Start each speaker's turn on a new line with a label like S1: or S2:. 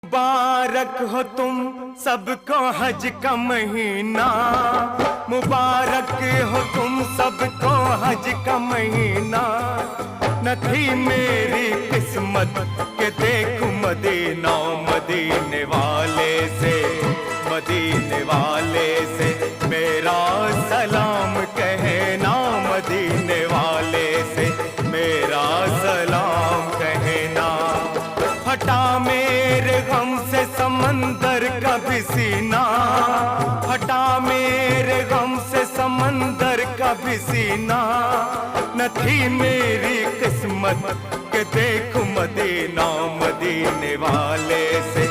S1: मुबारक हो तुम सबको हज का महीना, मुबारक हो तुम सबको हज का महीना। न थी मेरी किस्मत के देखूं मदीना, मदीने वाले से, मदीने वाले से मेरा सलाम कहना, मदीने वाले से मेरा सलाम कहना। फटा मेरे गम से समंदर का भी सीना, फटा मेरे गम से समंदर का भी सीना। न थी मेरी किस्मत के देखूं मदीना, मदीने वाले से